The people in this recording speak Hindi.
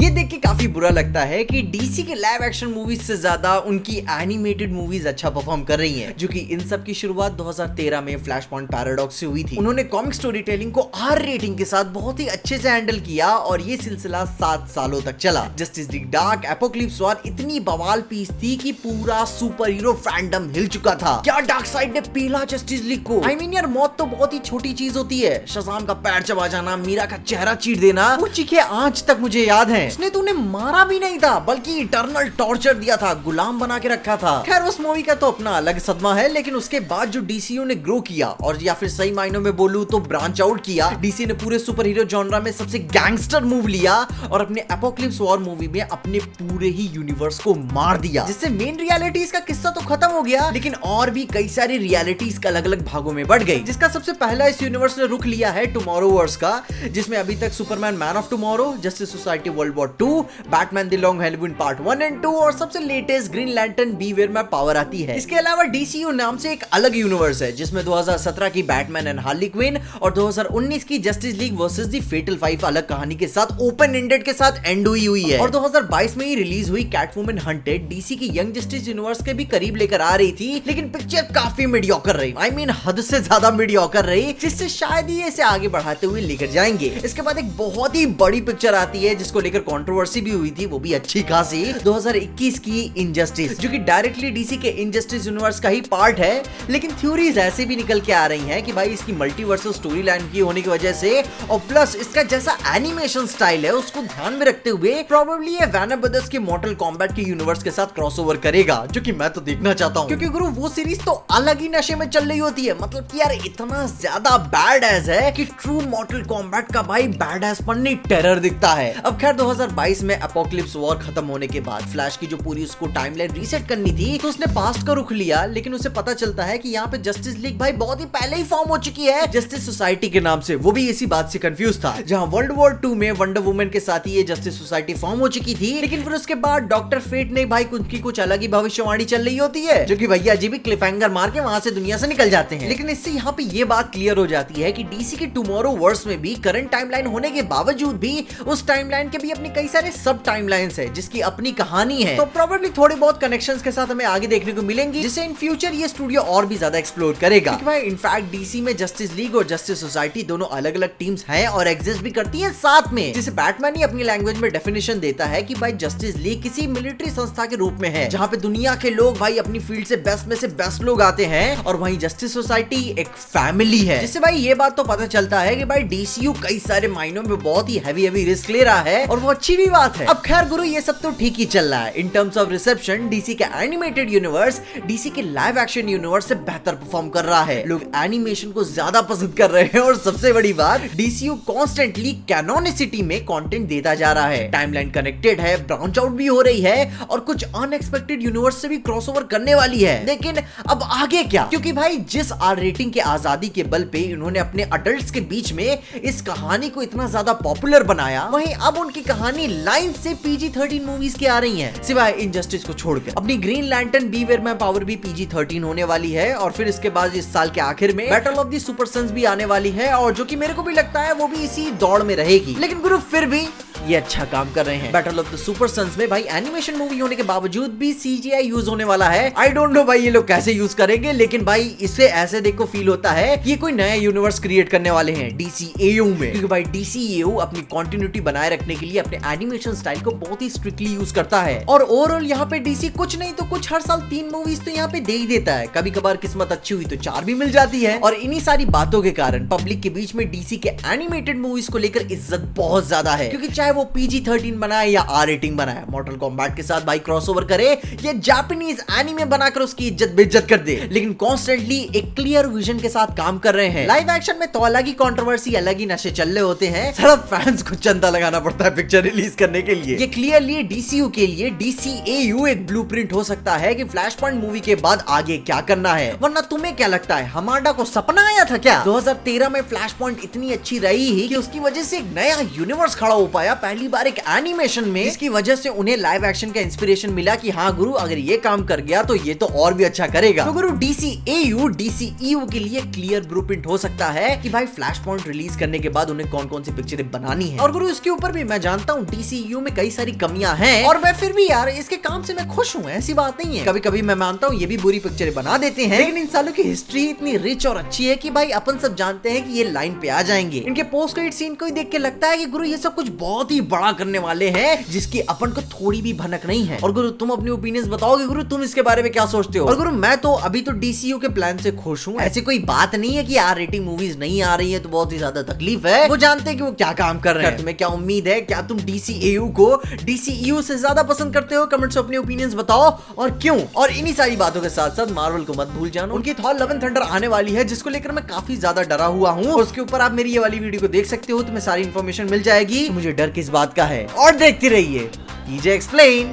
ये देख के काफी बुरा लगता है कि डीसी के लाइव एक्शन मूवीज से ज्यादा उनकी एनिमेटेड मूवीज अच्छा परफॉर्म कर रही हैं, जो कि इन सब की शुरुआत 2013 में फ्लैश पॉइंट पैराडॉक्स से हुई थी। उन्होंने कॉमिक स्टोरी टेलिंग को आर रेटिंग के साथ बहुत ही अच्छे से हैंडल किया और ये सिलसिला 7 सालों तक चला। Justice league dark apocalypse war इतनी बवाल पीस थी कि पूरा सुपर हीरो फैंडम हिल चुका था। क्या डार्क साइड ने पीला जस्टिस लीग को? आई मीन यार, मौत तो बहुत ही छोटी चीज होती है। शज़ाम का पैर चबा जाना, मीरा का चेहरा चीर देना, वो चीखें आज तक मुझे याद हैं। उसने तो उन्हें मारा भी नहीं था, बल्कि इटर्नल टॉर्चर दिया था, गुलाम बना के रखा था। खैर, उस मूवी का तो अपना अलग सदमा है, लेकिन उसके बाद जो डीसीयू ने ग्रो किया, और या फिर सही मायनों में बोलूं तो ब्रांच आउट किया, डीसी ने पूरे सुपर हीरो जॉनरा में सबसे गैंगस्टर मूव लिया और अपने एपोकलिप्स वॉर मूवी में अपने पूरे ही यूनिवर्स को मार दिया, जिससे मेन रियलिटीज का किस्सा तो खत्म हो गया, लेकिन और भी कई सारी रियलिटीज का अलग अलग भागों में बढ़ गई। जिसका सबसे पहला इस यूनिवर्स ने रुख लिया है टुमारोवर्स का, जिसमें अभी तक Superman man of tomorrow, justice society world war 2, Batman the long Halloween part 1 and 2 और सबसे लेटेस्ट ग्रीन लैंटर्न बीवेयर में पावर आती है। इसके अलावा डीसीयू नाम से एक अलग यूनिवर्स है, जिसमें 2017 की बैटमैन एंड हार्ली क्विन और 2019 की Justice League versus the Fatal 5 अलग कहानी के साथ ओपन एंडेड के साथ एंड हुई है। और 2022 में ही रिलीज हुई कैटवुमन हंटेड डीसी की यंग जस्टिस यूनिवर्स के भी करीब लेकर आ रही थी, लेकिन पिक्चर काफी मीडियोकर रही। आई मीन हद से ज्यादा मीडियोकर रही, जिससे शायद ही इसे आगे बढ़ाते हुए लेकर जाएंगे। इसके बाद एक बहुत ही बड़ी पिक्चर आती है जिसको लेकर कंट्रोवर्सी भी हुई थी, वो भी अच्छी खासी, 2021 की इनजस्टिस, जो कि डायरेक्टली डीसी के इनजस्टिस यूनिवर्स का ही पार्ट है। लेकिन थ्योरीज ऐसे भी निकल के आ रही हैं कि भाई इसकी मल्टीवर्सल स्टोरी लाइन की होने की वजह से और प्लस इसका जैसा एनिमेशन स्टाइल है उसको ध्यान में रखते हुए प्रोबेबली ये वैनर ब्रदर्स के मॉर्टल कॉम्बैट के यूनिवर्स के साथ क्रॉसओवर करेगा, जो कि मैं तो देखना चाहता हूं, क्योंकि गुरु वो सीरीज तो अलग ही नशे में चल रही होती है। मतलब कि यार इतना ज्यादा बैड एज है कि ट्रू मॉर्टल कॉम्बैट का भाई बैड एज पर नहीं टेरर दिखता है। अब खैर 2022 में एपोकलिप्स वॉर खत्म होने के बाद फ्लैश की जो पूरी उसको टाइमलाइन रीसेट करनी थी, तो उसने पास्ट का रुख लिया, लेकिन उसे पता चलता है कि यहाँ पे जस्टिस लीग भाई बहुत ही पहले ही फॉर्म हो चुकी है जस्टिस सोसाइटी के नाम से। वो भी इसी बात से कंफ्यूज था, जहां वर्ल्ड वॉर 2 में वंडर वुमन के साथ ही ये जस्टिस सोसाइटी फॉर्म हो चुकी थी, लेकिन फिर उसके बाद डॉक्टर फेट ने भाई कुछ अलग ही भविष्यवाणी चल रही होती है, जो कि भैया जी भी क्लिफहैंगर मार के वहां से दुनिया से निकल जाते हैं। लेकिन इससे यहाँ पे ये बात क्लियर हो जाती है कि डीसी के टुमारो वर्स में भी करंट टाइमलाइन होने के बावजूद भी उस टाइमलाइन के भी अपने कई सारे सब टाइमलाइंस है, जिसकी अपनी कहानी है। तो प्रोबेबली थोड़ी बहुत कनेक्शंस के साथ हमें आगे देखने को मिलेंगी, जिससे इन फ्यूचर ये स्टूडियो और भी ज्यादा एक्सप्लोर करेगा। क्योंकि भाई इनफैक्ट डीसी में जस्टिस लीग और जस्टिस सोसाइटी दोनों अलग अलग टीम्स हैं और एग्जिस्ट भी करती हैं साथ में, जिसे बैटमैन ही अपनी लैंग्वेज में डेफिनेशन देता है कि भाई जस्टिस लीग किसी मिलिट्री संस्था के रूप में है, जहां पे दुनिया के लोग भाई अपनी फील्ड से बेस्ट लोग आते हैं, और वहीं जस्टिस सोसाइटी एक फैमिली है। जिससे भाई ये बात तो पता चलता है कि भाई डीसीयू कई सारे मायनों में बहुत ही हैवी रिस्क ले रहा है, और वो अच्छी भी बात है। अब खैर गुरु ये सब तो ठीक ही चल रहा है। In terms of reception DC के एनिमेटेड यूनिवर्स डीसी के लाइव एक्शन यूनिवर्स से बेहतर परफॉर्म कर रहा है। लोग एनिमेशन को ज्यादा पसंद कर रहे हैं, और सबसे बड़ी बात डीसीयू कॉन्स्टेंटली कैनोनिसिटी में कंटेंट देता जा रहा है। टाइमलाइन कनेक्टेड है, ब्रांच आउट भी हो रही है, और कुछ अनएक्सपेक्टेड यूनिवर्स से भी क्रॉसओवर करने वाली है। लेकिन अब आगे क्या? क्योंकि भाई जिस आर रेटिंग के आजादी के बल पे इन्होंने अपने अडल्ट्स के बीच में इस कहानी को इतना ज्यादा पॉपुलर बनाया, वहीं अब उनकी कहानी लाइन से PG-13 मूवीज की आ रही हैं, सिवाय इनजस्टिस को छोड़कर। अपनी ग्रीन लैंटर्न बीवेयर में पावर भी PG-13 होने वाली है, और फिर इसके बाद इस साल के आखिर में Battle of the Super Sons भी आने वाली है, और जो कि मेरे को भी लगता है वो भी इसी दौड़ में रहेगी। लेकिन गुरु फिर भी ये अच्छा काम कर रहे हैं। Battle of the Super Sons में भाई एनिमेशन मूवी होने के बावजूद भी CGI यूज होने वाला है। आई डोंट नो भाई ये लोग कैसे यूज करेंगे, लेकिन भाई इससे ऐसे देखो फील होता है कि ये कोई नया यूनिवर्स क्रिएट करने वाले हैं DCAU में, क्योंकि भाई DCAU अपनी कंटिन्यूटी बनाए रखने के लिए अपने एनिमेशन स्टाइल को बहुत ही स्ट्रिक्टली यूज करता है। और ओवरऑल यहाँ पे डीसी कुछ नहीं तो कुछ हर साल 3 मूवीज तो यहाँ पे दे ही देता है। कभी कभार किस्मत अच्छी हुई तो 4 भी मिल जाती है, और इन्हीं सारी बातों के कारण पब्लिक के बीच में डीसी के एनिमेटेड मूवीज को लेकर इज्जत बहुत ज्यादा है। क्योंकि चाहे वो PG-13 बनाए या R रेटिंग बनाए, मॉर्टल कॉम्बैट के साथ भाई क्रॉसओवर करे या जापानीज एनीमे बनाकर उसकी इज्जत बेइज्जत कर दे, लेकिन कॉन्स्टेंटली एक क्लियर विजन के साथ काम कर रहे हैं। लाइव एक्शन में तो अलग ही कंट्रोवर्सी, अलग ही नशे चल रहे होते हैं। सिर्फ फैंस को चंदा लगाना पड़ता है पिक्चर रिलीज करने के लिए। ये क्लियरली डीसीयू के लिए DCAU एक ब्लूप्रिंट हो सकता है कि फ्लैश पॉइंट मूवी के बाद आगे क्या करना है। वरना तुम्हें क्या लगता है हमारा को सपना आया था क्या? 2013 में फ्लैश पॉइंट इतनी अच्छी रही ही कि उसकी वजह से एक नया यूनिवर्स खड़ा हो पाया पहली बार एक एनिमेशन में, इसकी वजह से उन्हें लाइव एक्शन का इंस्पिरेशन मिला कि हाँ गुरु अगर ये काम कर गया तो ये तो और भी अच्छा करेगा। तो गुरु DCAU DCEU के लिए क्लियर ब्लूप्रिंट हो सकता है कि भाई फ्लैश पॉइंट रिलीज करने के बाद उन्हें कौन कौन सी पिक्चरें बनानी है। और गुरु इसके ऊपर भी मैं जानता हूँ DCEU में कई सारी कमियां हैं, और मैं फिर भी यार इसके काम से मैं खुश हूँ, ऐसी बात नहीं है। कभी कभी मैं मानता हूँ ये भी बुरी पिक्चरें बना देते हैं, लेकिन इन सालों की हिस्ट्री इतनी रिच और अच्छी है कि भाई अपन सब जानते हैं कि ये लाइन पे आ जाएंगे। इनके पोस्ट क्रेडिट सीन को ही देख के लगता है कि गुरु ये सब कुछ बहुत ही बड़ा करने वाले हैं, जिसकी अपन को थोड़ी भी भनक नहीं है। और गुरु तुम अपनी ओपिनियंस बताओगे गुरु, तुम इसके बारे में क्या सोचते हो? और गुरु मैं तो अभी तो DCU के प्लान से खुश हूँ, ऐसी कोई बात नहीं है कि यार रेटिंग मूवीज नहीं आ रही है तो बहुत ही ज्यादा तकलीफ है। वो जानते हैं कि वो क्या काम कर रहे हैं। तुम्हें क्या उम्मीद है? क्या तुम DCAU को DCEU से ज्यादा पसंद करते हो? कमेंट्स में अपनी ओपिनियंस बताओ और क्यों। और इन्हीं सारी बातों के साथ साथ मार्वल को मत भूल जाना, उनकी थॉर लव एंड थंडर आने वाली है, जिसको लेकर मैं काफी ज्यादा डरा हुआ हूँ। उसके ऊपर आप मेरी ये वाली वीडियो को देख सकते हो, तुम्हें सारी इन्फॉर्मेशन मिल जाएगी। तो मुझे डर किस बात का है, और देखते रहिए TJ एक्सप्लेन।